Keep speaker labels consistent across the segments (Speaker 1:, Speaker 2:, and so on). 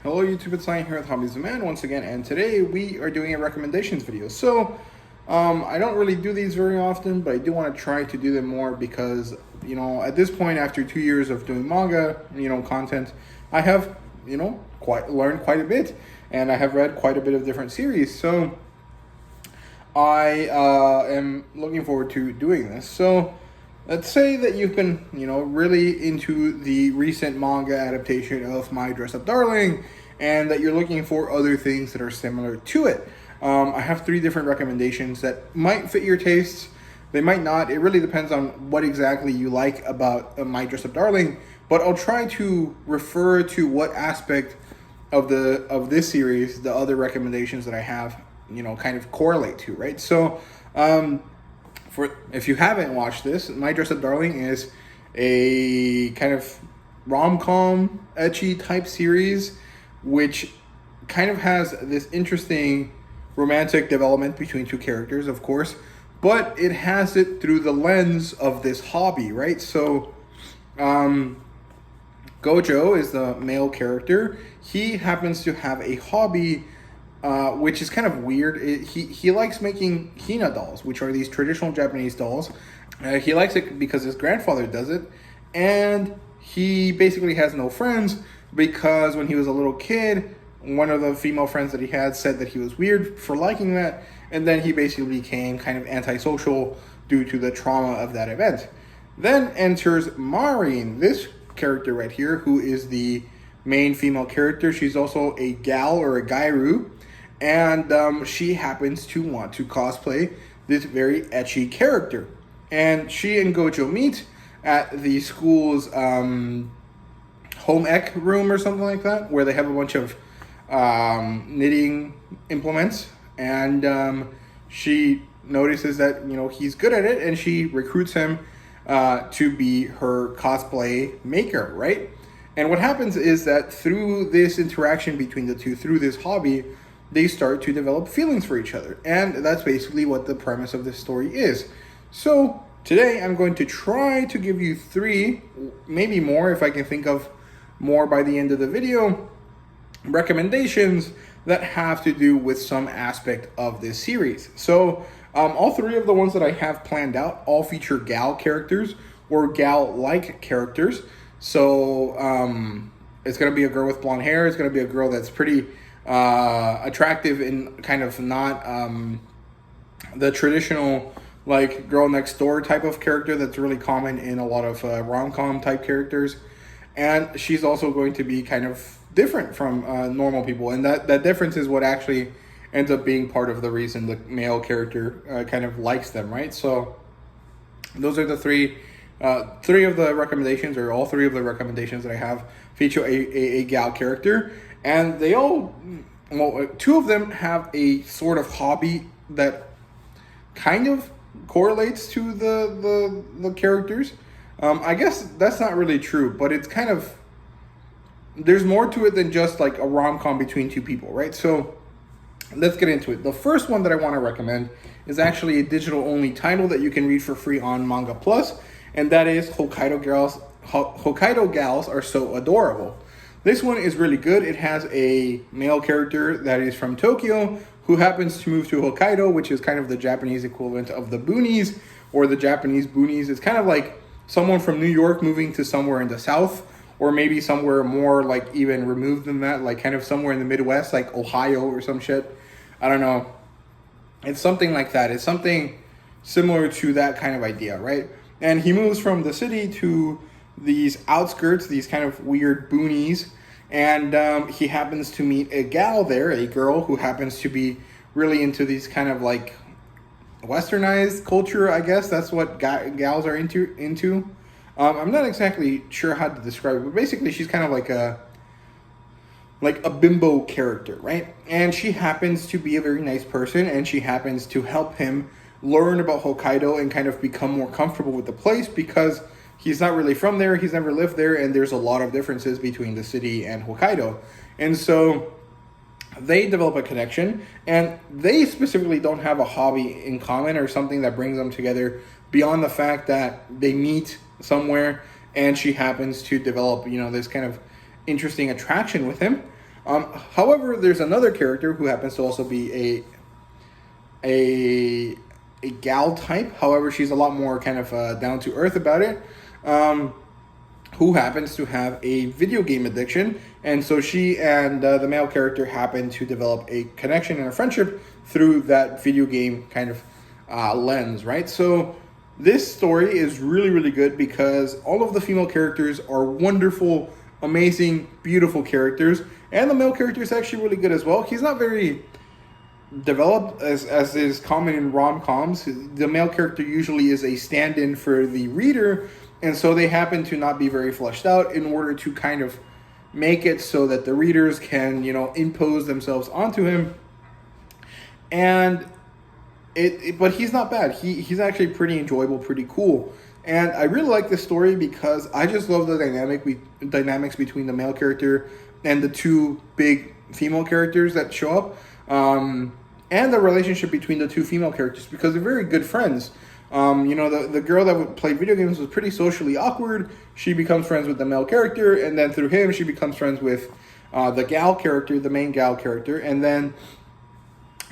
Speaker 1: Hello YouTube, it's Ryan here with Hobbies of Man once again, and today we are doing a recommendations video. I don't really do these very often, but I do want to try to do them more because, at this point, after 2 years of doing manga, content, I have, learned quite a bit, and I have read quite a bit of different series. So I am looking forward to doing this. So let's say that you've been, really into the recent manga adaptation of My Dress-Up Darling, and that you're looking for other things that are similar to it. I have 3 different recommendations that might fit your tastes. They might not. It really depends on what exactly you like about My Dress-Up Darling, but I'll try to refer to what aspect of this series the other recommendations that I have, kind of correlate to, right? So, if you haven't watched this, My Dress-Up Darling is a kind of rom-com, ecchi type series, which kind of has this interesting romantic development between 2 characters, of course, but it has it through the lens of this hobby, right? So, Gojo is the male character. He happens to have a hobby which is kind of weird. He likes making Hina dolls, which are these traditional Japanese dolls. He likes it because his grandfather does it, and he basically has no friends because when he was a little kid, one of the female friends that he had said that he was weird for liking that, and then he basically became kind of antisocial due to the trauma of that event. Then enters Maureen, this character right here, who is the main female character. She's also a gal or a gairu, and she happens to want to cosplay this very ecchi character. And she and Gojo meet at the school's home ec room or something like that, where they have a bunch of knitting implements, and she notices that he's good at it, and she recruits him to be her cosplay maker, right? And what happens is that through this interaction between the two, through this hobby, they start to develop feelings for each other. And that's basically what the premise of this story is. So today I'm going to try to give you 3, maybe more if I can think of more by the end of the video, recommendations that have to do with some aspect of this series. So all 3 of the ones that I have planned out all feature gal characters or gal-like characters. So it's going to be a girl with blonde hair. It's going to be a girl that's pretty attractive and kind of not the traditional like girl next door type of character that's really common in a lot of rom-com type characters. And she's also going to be kind of different from normal people, and that difference is what actually ends up being part of the reason the male character kind of likes them, right? So those are the 3 of the recommendations, or all 3 of the recommendations that I have feature a gal character, and they all, 2 of them have a sort of hobby that kind of correlates to the characters. I guess that's not really true, but it's kind of, there's more to it than just like a rom-com between 2 people, right? So let's get into it. The first one that I want to recommend is actually a digital-only title that you can read for free on Manga Plus, and that is Hokkaido Gals Are So Adorable. This one is really good. It has a male character that is from Tokyo who happens to move to Hokkaido, which is kind of the Japanese equivalent of the boonies, or the Japanese boonies. It's kind of like someone from New York moving to somewhere in the South, or maybe somewhere more like even removed than that, like kind of somewhere in the Midwest, like Ohio or some shit. I don't know. It's something like that. It's something similar to that kind of idea, right? And he moves from the city to these outskirts, these kind of weird boonies, and he happens to meet a gal there, a girl who happens to be really into these kind of like westernized culture, I guess. That's what gals are into. I'm not exactly sure how to describe it, but basically she's kind of like a bimbo character, right? And she happens to be a very nice person, and she happens to help him learn about Hokkaido and kind of become more comfortable with the place, because he's not really from there, he's never lived there, and there's a lot of differences between the city and Hokkaido. And so they develop a connection, and they specifically don't have a hobby in common or something that brings them together beyond the fact that they meet somewhere and she happens to develop, this kind of interesting attraction with him. However, there's another character who happens to also be a gal type. However, she's a lot more kind of down to earth about it. Who happens to have a video game addiction, and so she and the male character happen to develop a connection and a friendship through that video game kind of lens, right? So this story is really, really good because all of the female characters are wonderful, amazing, beautiful characters, and the male character is actually really good as well. He's not very developed as is common in rom-coms. The male character usually is a stand-in for the reader, and so they happen to not be very fleshed out in order to kind of make it so that the readers can, impose themselves onto him. And but he's not bad. He's actually pretty enjoyable, pretty cool. And I really like this story because I just love the dynamics between the male character and the two big female characters that show up. And the relationship between the two female characters, because they're very good friends. The girl that would play video games was pretty socially awkward. She becomes friends with the male character, and then through him, she becomes friends with the gal character, the main gal character, and then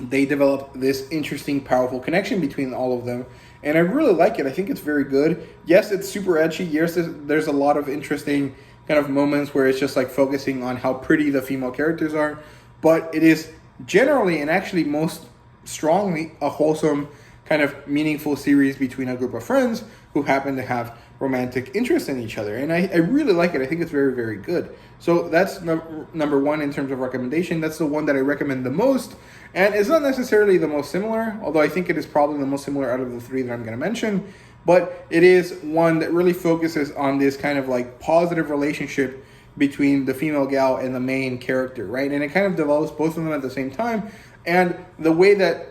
Speaker 1: they develop this interesting, powerful connection between all of them. And I really like it. I think it's very good. Yes, it's super edgy. Yes, there's a lot of interesting kind of moments where it's just like focusing on how pretty the female characters are, but it is generally and actually most strongly a wholesome, kind of meaningful series between a group of friends who happen to have romantic interest in each other. And I really like it. I think it's very, very good. So that's number one in terms of recommendation. That's the one that I recommend the most. And it's not necessarily the most similar, although I think it is probably the most similar out of the three that I'm going to mention. But it is one that really focuses on this kind of like positive relationship between the female gal and the main character, right? And it kind of develops both of them at the same time. And the way that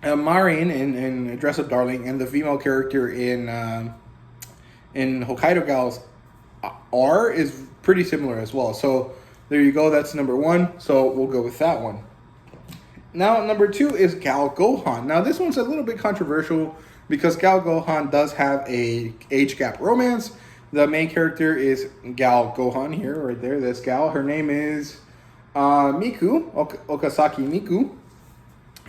Speaker 1: Marin in Dress Up Darling and the female character in Hokkaido Gals is pretty similar as well. So there you go. That's number one. So we'll go with that one. Now, number two is Gal Gohan. Now, this one's a little bit controversial because Gal Gohan does have a age gap romance. The main character is Gal Gohan here, right there. This gal. Her name is Miku, Okasaki Miku.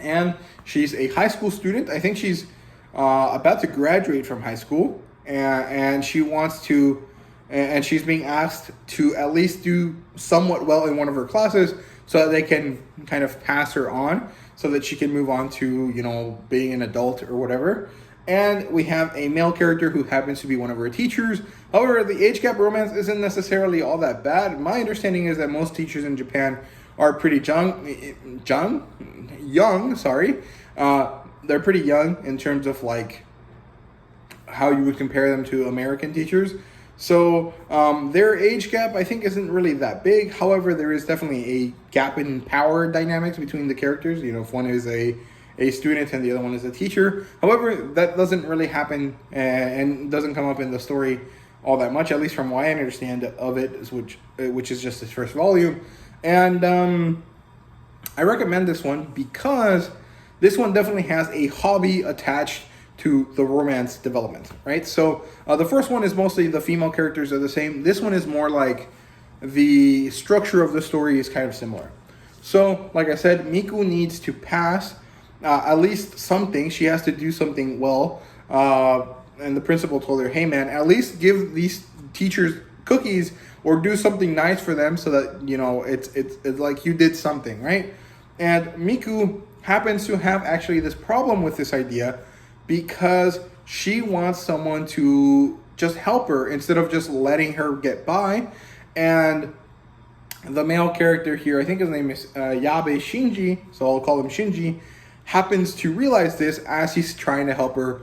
Speaker 1: And she's a high school student. I think she's about to graduate from high school. And she wants to, and she's being asked to at least do somewhat well in one of her classes so that they can kind of pass her on so that she can move on to, being an adult or whatever. And we have a male character who happens to be one of her teachers. However, the age gap romance isn't necessarily all that bad. My understanding is that most teachers in Japan are pretty young, sorry. They're pretty young in terms of like how you would compare them to American teachers. So their age gap, I think, isn't really that big. However, there is definitely a gap in power dynamics between the characters. If one is a student and the other one is a teacher. However, that doesn't really happen and doesn't come up in the story all that much, at least from what I understand of it, which is just its first volume. And I recommend this one because this one definitely has a hobby attached to the romance development, right? So the first one is mostly the female characters are the same. This one is more like the structure of the story is kind of similar. So, like I said, Miku needs to pass at least something. She has to do something well. And the principal told her, hey man, at least give these teachers cookies or do something nice for them so that, it's like you did something, right? And Miku happens to have actually this problem with this idea because she wants someone to just help her instead of just letting her get by. And the male character here, I think his name is Yabe Shinji, so I'll call him Shinji, happens to realize this as he's trying to help her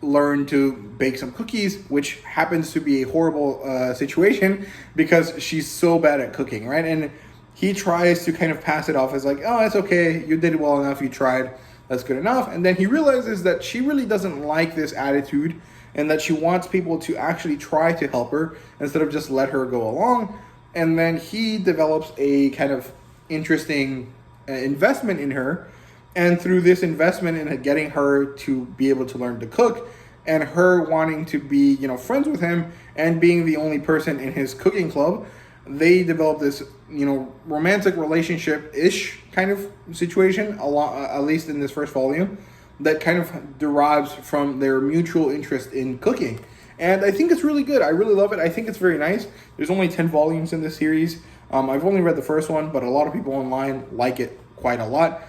Speaker 1: learn to bake some cookies, which happens to be a horrible situation because she's so bad at cooking, right? And he tries to kind of pass it off as like, oh, it's okay, you did well enough, you tried, that's good enough. And then he realizes that she really doesn't like this attitude and that she wants people to actually try to help her instead of just let her go along. And then he develops a kind of interesting investment in her. And through this investment in getting her to be able to learn to cook and her wanting to be, friends with him and being the only person in his cooking club, they develop this, you know, romantic relationship-ish kind of situation, a lot, at least in this first volume, that kind of derives from their mutual interest in cooking. And I think it's really good. I really love it. I think it's very nice. There's only 10 volumes in this series. I've only read the first one, but a lot of people online like it quite a lot.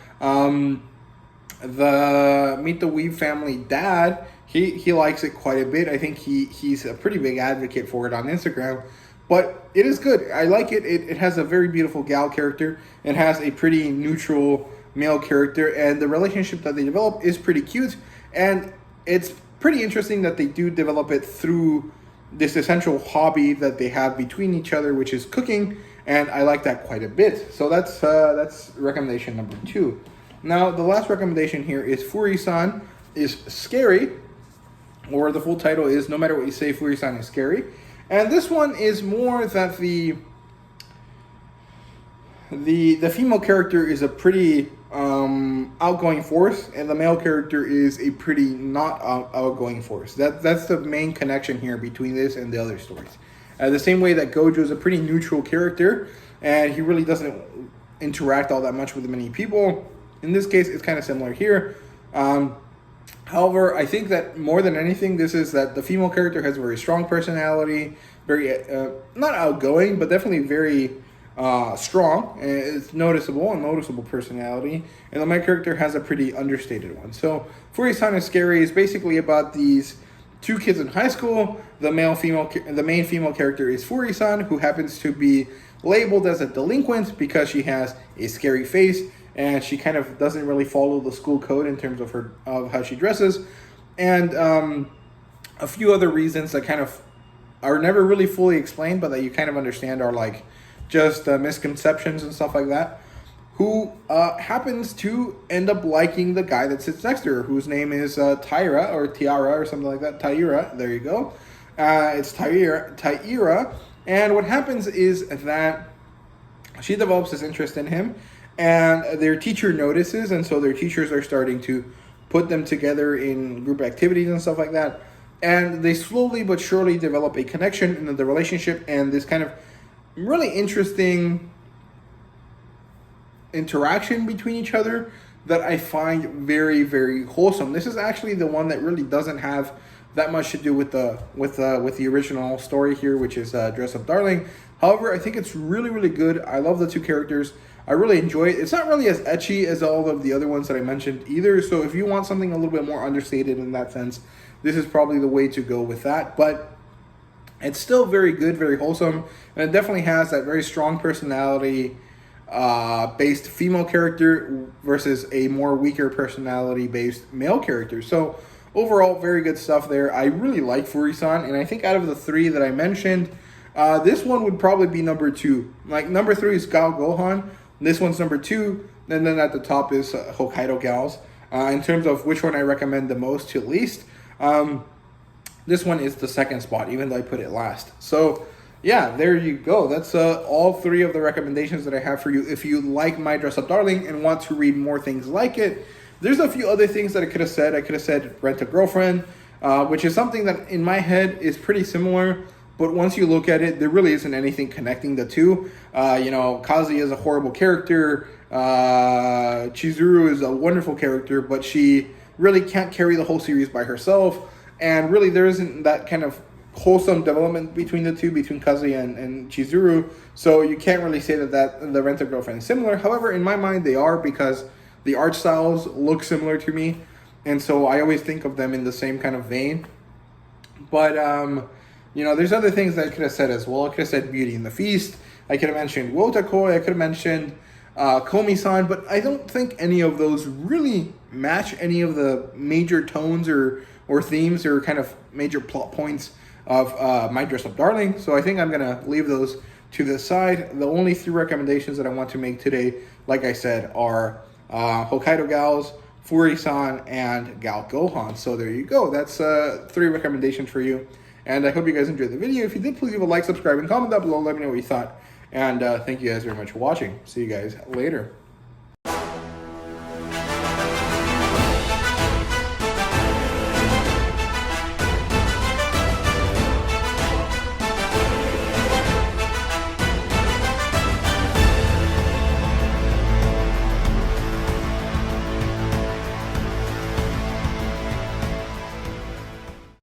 Speaker 1: The Meet the Weeb family dad, he likes it quite a bit. I think he's a pretty big advocate for it on Instagram. But it is good. I like it. It has a very beautiful gal character. It has a pretty neutral male character. And the relationship that they develop is pretty cute. And it's pretty interesting that they do develop it through this essential hobby that they have between each other, which is cooking. And I like that quite a bit. So that's recommendation number 2. Now, the last recommendation here is FURI-SAN is Scary. Or the full title is No Matter What You Say, FURI-SAN is Scary. And this one is more that the female character is a pretty outgoing force, and the male character is a pretty not outgoing force. That's the main connection here between this and the other stories. The same way that Gojo is a pretty neutral character, and he really doesn't interact all that much with many people. In this case, it's kind of similar here. However, I think that more than anything, this is that the female character has a very strong personality, very, not outgoing, but definitely very strong. It's noticeable, a noticeable personality. And the male character has a pretty understated one. So, FURI-SAN is Scary is basically about these 2 kids in high school. The main female character is FURI-SAN, who happens to be labeled as a delinquent because she has a scary face. And she kind of doesn't really follow the school code in terms of how she dresses, and a few other reasons that kind of are never really fully explained, but that you kind of understand are like just misconceptions and stuff like that. Who happens to end up liking the guy that sits next to her, whose name is Tyra or Tiara or something like that. Tyra, there you go. It's Tyra, and what happens is that she develops this interest in him. And their teacher notices, and so their teachers are starting to put them together in group activities and stuff like that. And they slowly but surely develop a connection in the relationship and this kind of really interesting interaction between each other that I find very, very wholesome. This is actually the one that really doesn't have that much to do with the original story here, which is Dress Up Darling. However, I think it's really, really good. I love the 2 characters. I really enjoy it. It's not really as ecchi as all of the other ones that I mentioned either. So if you want something a little bit more understated in that sense, this is probably the way to go with that. But it's still very good, very wholesome. And it definitely has that very strong personality based female character versus a more weaker personality based male character. So overall, very good stuff there. I really like FURI-SAN. And I think out of the 3 that I mentioned, this one would probably be number 2. Like number 3 is GOHAN. This one's number 2, and then at the top is Hokkaido Gals. In terms of which one I recommend the most to least, this one is the second spot, even though I put it last. So, yeah, there you go. That's all 3 of the recommendations that I have for you. If you like My Dress Up Darling and want to read more things like it, there's a few other things that I could have said. I could have said Rent a Girlfriend, which is something that in my head is pretty similar. But once you look at it, there really isn't anything connecting the 2. Kazi is a horrible character. Chizuru is a wonderful character, but she really can't carry the whole series by herself. And really, there isn't that kind of wholesome development between the 2, between Kazi and Chizuru. So you can't really say that the Rent a Girlfriend is similar. However, in my mind, they are because the art styles look similar to me. And so I always think of them in the same kind of vein. But, there's other things that I could have said as well. I could have said Beauty and the Feast. I could have mentioned Wotakoi. I could have mentioned Komi-san. But I don't think any of those really match any of the major tones or themes or kind of major plot points of My Dress Up Darling. So I think I'm going to leave those to the side. The only 3 recommendations that I want to make today, like I said, are Hokkaido Gals, FURI-SAN, and Gal Gohan. So there you go. That's 3 recommendations for you. And I hope you guys enjoyed the video. If you did, please leave a like, subscribe, and comment down below. Let me know what you thought. And thank you guys very much for watching. See you guys later.